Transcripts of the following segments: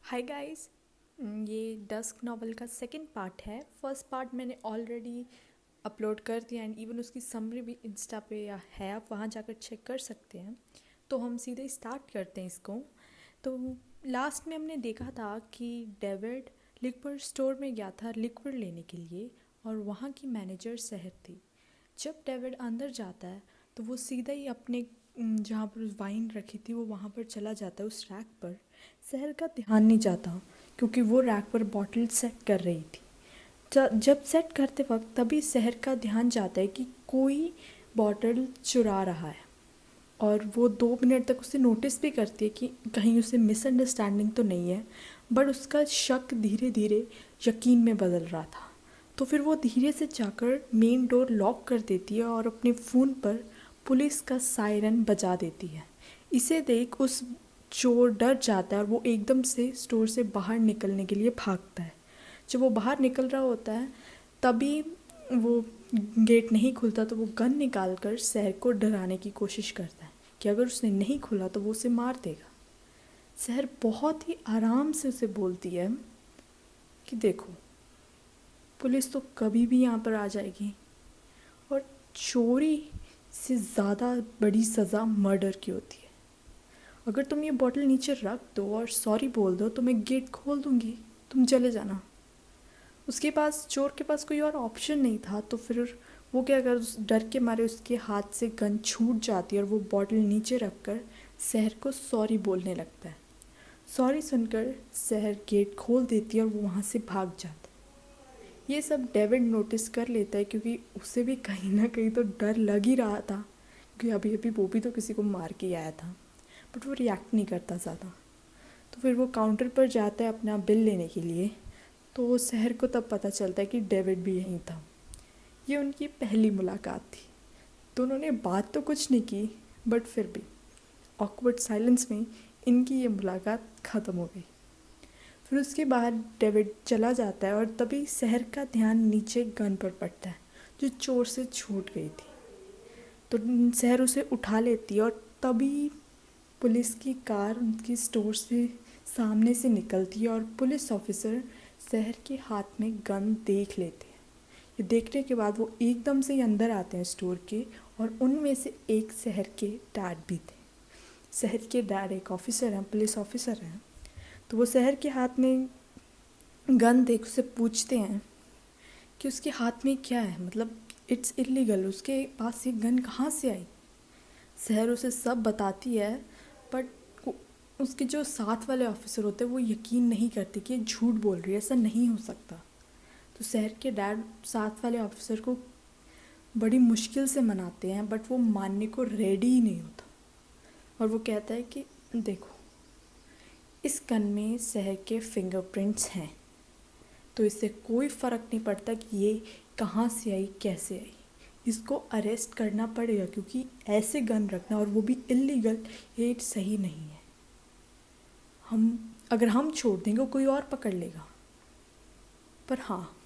Hi guys. ये dusk novel का second part है। फर्स्ट पार्ट मैंने ऑलरेडी अपलोड कर दिया एंड इवन उसकी समरी भी इंस्टा पे या है, आप वहाँ जाकर चेक कर सकते हैं। तो हम सीधे स्टार्ट करते हैं इसको। तो लास्ट में हमने देखा था कि डेविड लिक्विड स्टोर में गया था लिक्विड लेने के लिए और वहाँ की मैनेजर शहर थी। जब डेविड अंदर जाता है तो वो सीधा ही अपने जहाँ पर वाइन रखी थी वो वहाँ पर चला जाता है उस रैक पर। शहर का ध्यान नहीं जाता क्योंकि वो रैक पर बॉटल सेट कर रही थी। जब सेट करते वक्त तभी शहर का ध्यान जाता है कि कोई बॉटल चुरा रहा है और वो 2 मिनट तक उसे नोटिस भी करती है कि कहीं उसे मिसअंडरस्टैंडिंग तो नहीं है, बट उसका शक धीरे धीरे यकीन में बदल रहा था। तो फिर वो धीरे से जाकर मेन डोर लॉक कर देती है और अपने फ़ोन पर पुलिस का सायरन बजा देती है। इसे देख उस चोर डर जाता है और वो एकदम से स्टोर से बाहर निकलने के लिए भागता है। जब वो बाहर निकल रहा होता है तभी वो गेट नहीं खुलता तो वो गन निकाल कर शहर को डराने की कोशिश करता है कि अगर उसने नहीं खुला तो वो उसे मार देगा। शहर बहुत ही आराम से उसे बोलती है कि देखो, पुलिस तो कभी भी यहाँ पर आ जाएगी और चोरी से ज़्यादा बड़ी सज़ा मर्डर की होती है। अगर तुम ये बॉटल नीचे रख दो और सॉरी बोल दो तो मैं गेट खोल दूँगी, तुम चले जाना। उसके पास, चोर के पास कोई और ऑप्शन नहीं था तो फिर वो क्या कर, उस डर के मारे उसके हाथ से गन छूट जाती है और वो बॉटल नीचे रख कर शहर को सॉरी बोलने लगता है। सॉरी सुनकर शहर गेट खोल देती है और वो वहाँ से भाग जाता है। ये सब डेविड नोटिस कर लेता है क्योंकि उसे भी कहीं ना कहीं तो डर लग ही रहा था क्योंकि अभी अभी वो भी तो किसी को मार के आया था, बट वो रिएक्ट नहीं करता ज़्यादा। तो फिर वो काउंटर पर जाता है अपना बिल लेने के लिए। तो वो शहर को तब पता चलता है कि डेविड भी यहीं था। ये उनकी पहली मुलाकात थी। दोनों ने बात तो कुछ नहीं की, बट फिर भी ऑकवर्ड साइलेंस में इनकी ये मुलाकात ख़त्म हो गई। फिर उसके बाद डेविड चला जाता है और तभी शहर का ध्यान नीचे गन पर पड़ता है जो चोर से छूट गई थी। तो शहर उसे उठा लेती है और तभी पुलिस की कार उनकी स्टोर से सामने से निकलती है और पुलिस ऑफिसर शहर के हाथ में गन देख लेते हैं। ये देखने के बाद वो एकदम से ही अंदर आते हैं स्टोर के और उनमें से एक शहर के डैड भी थे। शहर के डैड एक ऑफिसर हैं, पुलिस ऑफिसर हैं। तो वो शहर के हाथ में गन देख उससे पूछते हैं कि उसके हाथ में क्या है, मतलब इट्स इलीगल, उसके पास ये गन कहाँ से आई। शहर उसे सब बताती है, बट उसके जो साथ वाले ऑफिसर होते हैं वो यकीन नहीं करते कि ये झूठ बोल रही है, ऐसा नहीं हो सकता। तो शहर के डैड साथ वाले ऑफिसर को बड़ी मुश्किल से मनाते हैं, बट वो मानने को रेडी ही नहीं होता। और वो कहता है कि देखो, इस गन में शहर के फिंगरप्रिंट्स हैं, तो इससे कोई फ़र्क नहीं पड़ता कि ये कहाँ से आई, कैसे आई। इसको अरेस्ट करना पड़ेगा क्योंकि ऐसे गन रखना और वो भी इलीगल, ये सही नहीं है। अगर हम छोड़ देंगे कोई और पकड़ लेगा। पर हाँ,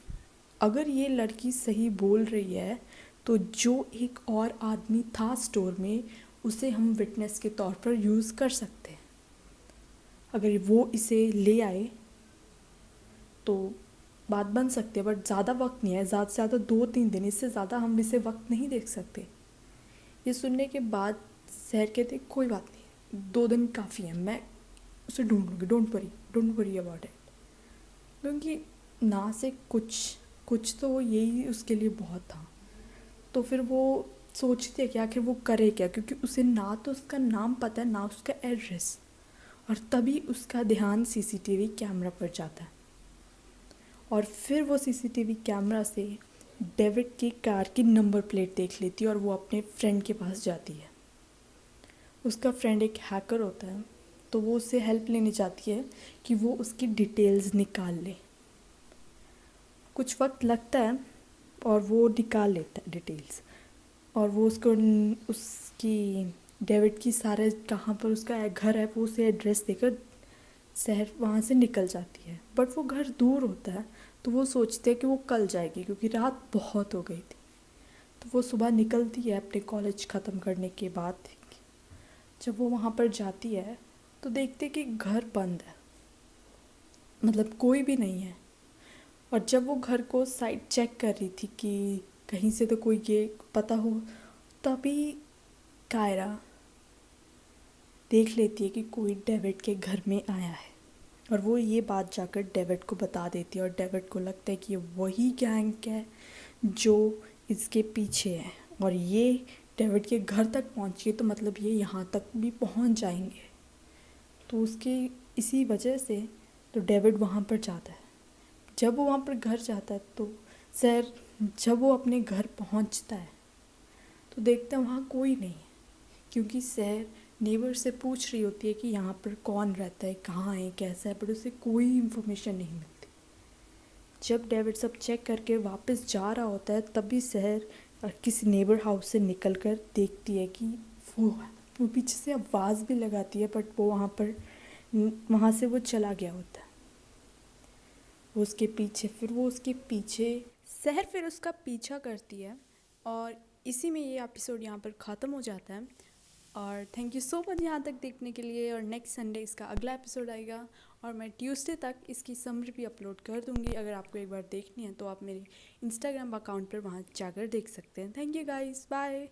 अगर ये लड़की सही बोल रही है तो जो एक और आदमी था स्टोर में उसे हम विटनेस के तौर पर यूज़ कर सकते हैं। अगर वो इसे ले आए तो बात बन सकती है, बट ज़्यादा वक्त नहीं है, ज़्यादा से ज़्यादा 2-3 दिन, इससे ज़्यादा हम इसे वक्त नहीं देख सकते। ये सुनने के बाद शहर कहते कोई बात नहीं, 2 दिन काफ़ी है, मैं उसे ढूंढ लूँगी, डोंट वरी अबाउट इट। क्योंकि ना से कुछ कुछ तो यही उसके लिए बहुत था। तो फिर वो सोचती है कि आखिर वो करे क्या, क्योंकि उसे ना तो उसका नाम पता है ना उसका एड्रेस। और तभी उसका ध्यान सीसीटीवी कैमरा पर जाता है और फिर वो सीसीटीवी कैमरा से डेविड की कार की नंबर प्लेट देख लेती है और वो अपने फ्रेंड के पास जाती है। उसका फ्रेंड एक हैकर होता है, तो वो उससे हेल्प लेने चाहती है कि वो उसकी डिटेल्स निकाल ले। कुछ वक्त लगता है और वो निकाल लेता है डिटेल्स। और वो उसको उसकी डेविड की सारे कहाँ पर उसका घर है वो उसे एड्रेस देकर शहर वहाँ से निकल जाती है। बट वो घर दूर होता है तो वो सोचते हैं कि वो कल जाएगी क्योंकि रात बहुत हो गई थी। तो वो सुबह निकलती है अपने कॉलेज ख़त्म करने के बाद। जब वो वहाँ पर जाती है तो देखते कि घर बंद है। मतलब कोई भी नहीं है। और जब वो घर को साइड चेक कर रही थी कि कहीं से तो कोई ये पता हो, तभी कायरा देख लेती है कि कोई डेविड के घर में आया है। और वो ये बात जाकर डेविड को बता देती है और डेविड को लगता है कि ये वही गैंग है जो इसके पीछे है, और ये डेविड के घर तक पहुंची तो मतलब ये यहाँ तक भी पहुंच जाएंगे। तो उसके इसी वजह से तो डेविड वहाँ पर जाता है। जब वो वहाँ पर घर जाता है तो सर जब वो अपने घर पहुँचता है तो देखता है वहाँ कोई नहीं है, क्योंकि सर नेबर से पूछ रही होती है कि यहाँ पर कौन रहता है, कहाँ है, कैसा है, पर उसे कोई इन्फॉर्मेशन नहीं मिलती। जब डेविड सब चेक करके वापस जा रहा होता है तभी शहर किसी नेबर हाउस से निकल कर देखती है कि वो पीछे से आवाज़ भी लगाती है, बट वो वहाँ से वो चला गया होता है। वो उसके पीछे शहर फिर उसका पीछा करती है। और इसी में ये एपिसोड यहाँ पर ख़त्म हो जाता है। और थैंक यू सो मच यहाँ तक देखने के लिए। और नेक्स्ट संडे इसका अगला एपिसोड आएगा और मैं ट्यूसडे तक इसकी समरी भी अपलोड कर दूँगी। अगर आपको एक बार देखनी है तो आप मेरे इंस्टाग्राम अकाउंट पर वहाँ जाकर देख सकते हैं। Thank you guys, bye.